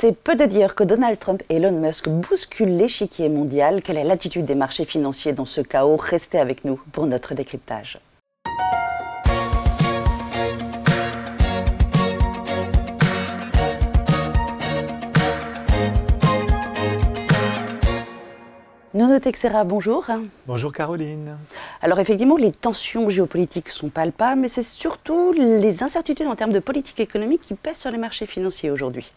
C'est peu de dire que Donald Trump et Elon Musk bousculent l'échiquier mondial. Quelle est l'attitude des marchés financiers dans ce chaos? Restez avec nous pour notre décryptage. Nuno Teixeira, bonjour. Bonjour Caroline. Alors effectivement, les tensions géopolitiques sont palpables, mais c'est surtout les incertitudes en termes de politique économique qui pèsent sur les marchés financiers aujourd'hui.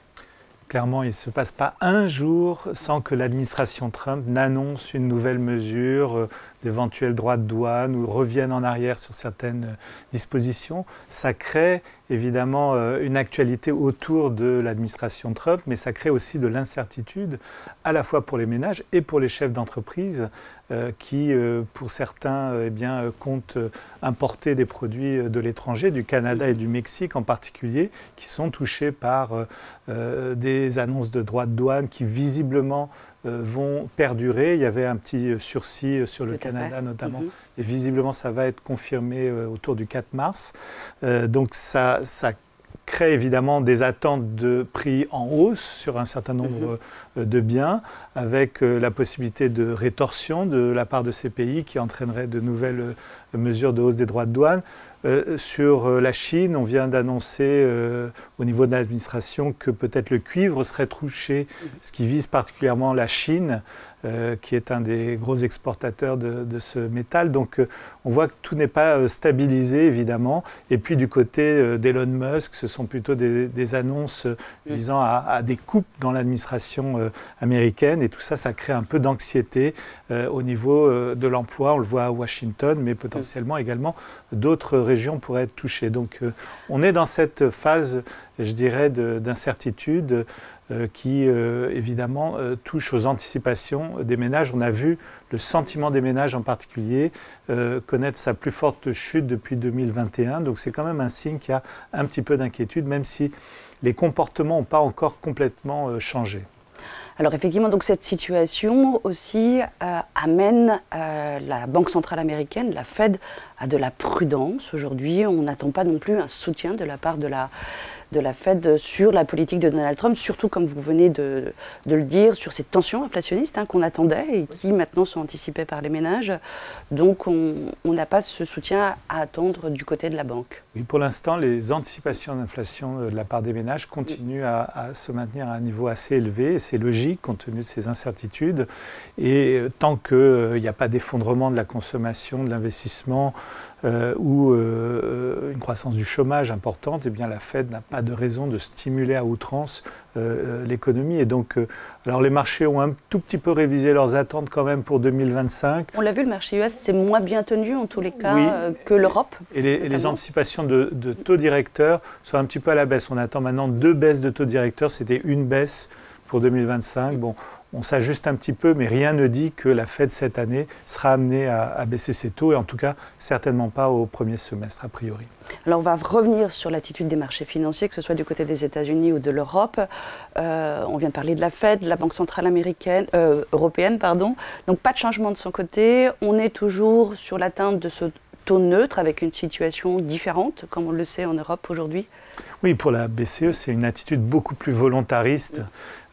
Clairement, il ne se passe pas un jour sans que l'administration Trump n'annonce une nouvelle mesure, d'éventuels droits de douane ou revienne en arrière sur certaines dispositions. Ça crée évidemment une actualité autour de l'administration Trump, mais ça crée aussi de l'incertitude à la fois pour les ménages et pour les chefs d'entreprise qui, pour certains, comptent importer des produits de l'étranger, du Canada et du Mexique en particulier, qui sont touchés par des annonces de droits de douane qui visiblement vont perdurer. Il y avait un petit sursis sur le Canada notamment, et visiblement ça va être confirmé autour du 4 mars. Donc ça crée évidemment des attentes de prix en hausse sur un certain nombre de biens, avec la possibilité de rétorsion de la part de ces pays qui entraînerait de nouvelles mesures de hausse des droits de douane. Sur la Chine, on vient d'annoncer au niveau de l'administration que peut-être le cuivre serait touché, ce qui vise particulièrement la Chine, qui est un des gros exportateurs de ce métal. Donc on voit que tout n'est pas stabilisé évidemment. Et puis du côté d'Elon Musk, ce sont plutôt des annonces visant à des coupes dans l'administration américaine. Et tout ça, ça crée un peu d'anxiété au niveau de l'emploi. On le voit à Washington, mais potentiellement également d'autres régions pourraient être touchées. Donc on est dans cette phase, je dirais, d'incertitude qui évidemment touche aux anticipations des ménages. On a vu le sentiment des ménages en particulier connaître sa plus forte chute depuis 2021. Donc c'est quand même un signe qu'il y a un petit peu d'inquiétude, même si les comportements n'ont pas encore complètement changé. Alors effectivement, donc cette situation aussi amène la Banque centrale américaine, la Fed, à de la prudence. Aujourd'hui, on n'attend pas non plus un soutien de la part de la Fed sur la politique de Donald Trump, surtout comme vous venez de le dire, sur ces tensions inflationnistes qu'on attendait et qui maintenant sont anticipées par les ménages. Donc on n'a pas ce soutien à attendre du côté de la banque. Oui, pour l'instant, les anticipations d'inflation de la part des ménages continuent à se maintenir à un niveau assez élevé, et c'est logique compte tenu de ces incertitudes. Et tant qu'il n'y a pas d'effondrement de la consommation, de l'investissement, ou une croissance du chômage importante, eh bien la Fed n'a pas de raison de stimuler à outrance l'économie. Et donc, alors les marchés ont un tout petit peu révisé leurs attentes quand même pour 2025. On l'a vu, le marché US c'est moins bien tenu en tous les cas que l'Europe. Et les anticipations de taux directeurs sont un petit peu à la baisse. On attend maintenant 2 baisses de taux directeurs, c'était une baisse pour 2025. Bon, on s'ajuste un petit peu, mais rien ne dit que la Fed cette année sera amenée à baisser ses taux, et en tout cas certainement pas au premier semestre a priori. Alors on va revenir sur l'attitude des marchés financiers, que ce soit du côté des États-Unis ou de l'Europe. On vient de parler de la Fed, de la Banque centrale européenne. Donc pas de changement de son côté. On est toujours sur l'atteinte de ce taux neutre avec une situation différente, comme on le sait en Europe aujourd'hui. Oui, pour la BCE, c'est une attitude beaucoup plus volontariste.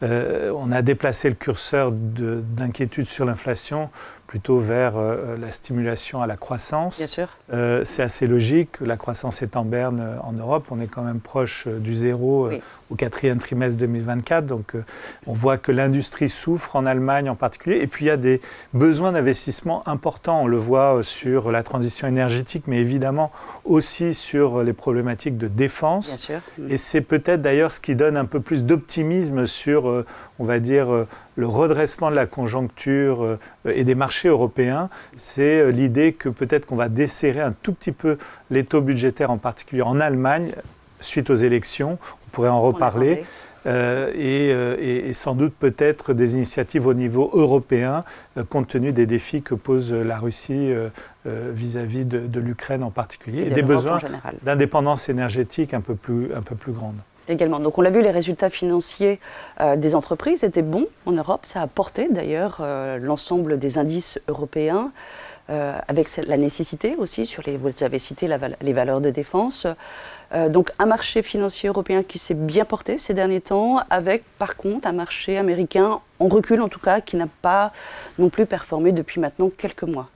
On a déplacé le curseur d'inquiétude sur l'inflation plutôt vers la stimulation à la croissance. Bien sûr. C'est assez logique. La croissance est en berne en Europe. On est quand même proche du zéro au 4e trimestre 2024. Donc on voit que l'industrie souffre en Allemagne en particulier. Et puis il y a des besoins d'investissement importants. On le voit sur la transition énergétique, mais évidemment aussi sur les problématiques de défense. Bien sûr. Et c'est peut-être d'ailleurs ce qui donne un peu plus d'optimisme sur, on va dire, le redressement de la conjoncture et des marchés européens. C'est l'idée que peut-être qu'on va desserrer un tout petit peu les taux budgétaires, en particulier en Allemagne, suite aux élections. On pourrait en reparler. Et sans doute peut-être des initiatives au niveau européen, compte tenu des défis que pose la Russie vis-à-vis de l'Ukraine en particulier, et des besoins d'indépendance énergétique un peu plus grande. Également. Donc on l'a vu, les résultats financiers des entreprises étaient bons en Europe. Ça a porté d'ailleurs l'ensemble des indices européens. avec la nécessité aussi, vous avez cité les valeurs de défense. Donc un marché financier européen qui s'est bien porté ces derniers temps, avec par contre un marché américain en recul en tout cas, qui n'a pas non plus performé depuis maintenant quelques mois.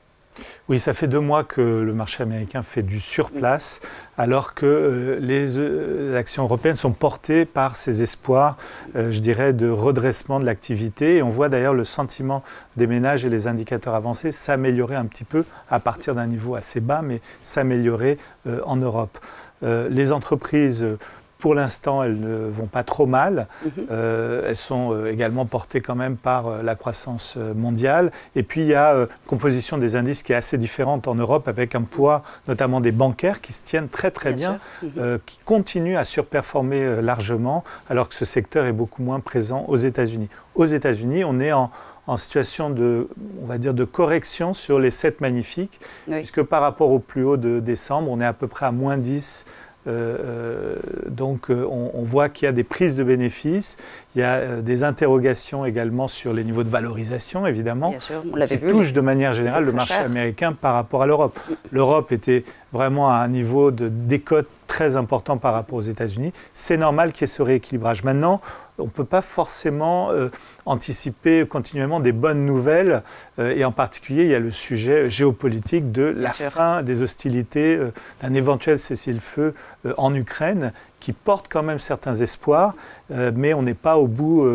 Oui, ça fait 2 mois que le marché américain fait du surplace, alors que les actions européennes sont portées par ces espoirs, je dirais, de redressement de l'activité. Et on voit d'ailleurs le sentiment des ménages et les indicateurs avancés s'améliorer un petit peu à partir d'un niveau assez bas, mais s'améliorer en Europe. Les entreprises, pour l'instant, elles ne vont pas trop mal. Elles sont également portées quand même par la croissance mondiale. Et puis, il y a une composition des indices qui est assez différente en Europe, avec un poids notamment des bancaires qui se tiennent très bien, qui continuent à surperformer largement, alors que ce secteur est beaucoup moins présent aux États-Unis. Aux États-Unis, on est en situation on va dire, de correction sur les 7 magnifiques, puisque par rapport au plus haut de décembre, on est à peu près à moins 10. Donc on voit qu'il y a des prises de bénéfices, il y a des interrogations également sur les niveaux de valorisation, évidemment, bien sûr, on l'avait vu, touchent de manière générale le marché américain par rapport à l'Europe. L'Europe était vraiment à un niveau de décote très important par rapport aux États-Unis. C'est normal qu'il y ait ce rééquilibrage. Maintenant, on ne peut pas forcément anticiper continuellement des bonnes nouvelles, et en particulier, il y a le sujet géopolitique de la fin des hostilités, d'un éventuel cessez-le-feu en Ukraine, qui porte quand même certains espoirs, mais on n'est pas au bout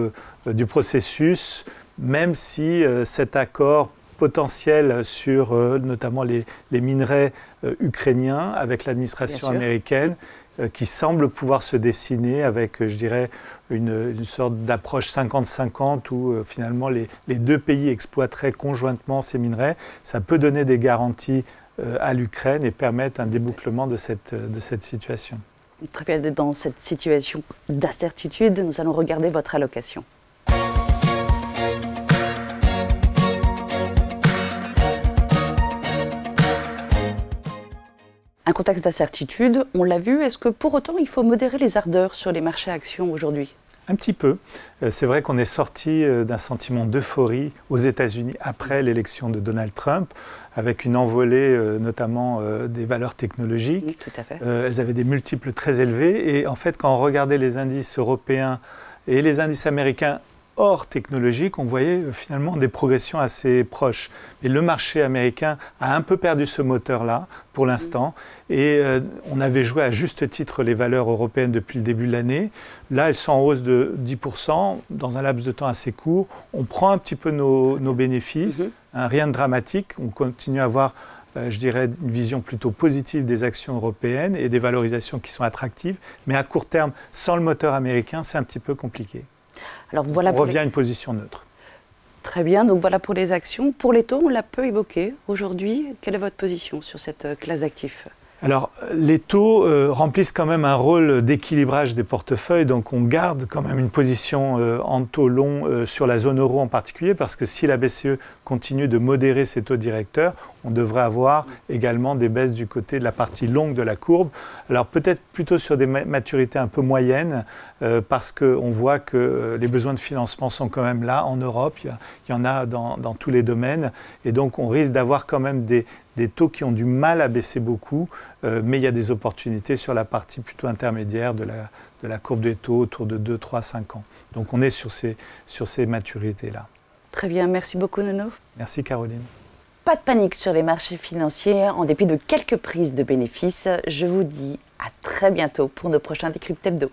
du processus, même si cet accord potentiel sur notamment les minerais ukrainiens avec l'administration américaine, qui semble pouvoir se dessiner avec, je dirais, une sorte d'approche 50-50 où finalement les 2 pays exploiteraient conjointement ces minerais. Ça peut donner des garanties à l'Ukraine et permettre un débouclement de cette situation. Très bien, dans cette situation d'incertitude, nous allons regarder votre allocation. Un contexte d'incertitude, on l'a vu, est-ce que pour autant il faut modérer les ardeurs sur les marchés actions aujourd'hui ? Un petit peu. C'est vrai qu'on est sorti d'un sentiment d'euphorie aux États-Unis après l'élection de Donald Trump, avec une envolée notamment des valeurs technologiques. Oui, tout à fait. Elles avaient des multiples très élevés. Et en fait, quand on regardait les indices européens et les indices américains hors technologique, on voyait finalement des progressions assez proches. Mais le marché américain a un peu perdu ce moteur-là pour l'instant. Et on avait joué à juste titre les valeurs européennes depuis le début de l'année. Là, elles sont en hausse de 10% dans un laps de temps assez court. On prend un petit peu nos bénéfices, rien de dramatique. On continue à avoir, je dirais, une vision plutôt positive des actions européennes et des valorisations qui sont attractives. Mais à court terme, sans le moteur américain, c'est un petit peu compliqué. Alors, voilà on revient à une position neutre. Très bien, donc voilà pour les actions. Pour les taux, on l'a peu évoqué. Aujourd'hui, quelle est votre position sur cette classe d'actifs ? Alors, les taux remplissent quand même un rôle d'équilibrage des portefeuilles, donc on garde quand même une position en taux long sur la zone euro en particulier, parce que si la BCE continue de modérer ses taux directeurs, on devrait avoir également des baisses du côté de la partie longue de la courbe. Alors peut-être plutôt sur des maturités un peu moyennes, parce qu'on voit que les besoins de financement sont quand même là en Europe, il y en a dans tous les domaines, et donc on risque d'avoir quand même des taux qui ont du mal à baisser beaucoup, mais il y a des opportunités sur la partie plutôt intermédiaire de la courbe des taux autour de 2, 3, 5 ans. Donc on est sur ces maturités-là. Très bien, merci beaucoup Nono. Merci Caroline. Pas de panique sur les marchés financiers, en dépit de quelques prises de bénéfices. Je vous dis à très bientôt pour nos prochains Décrypte Hebdo.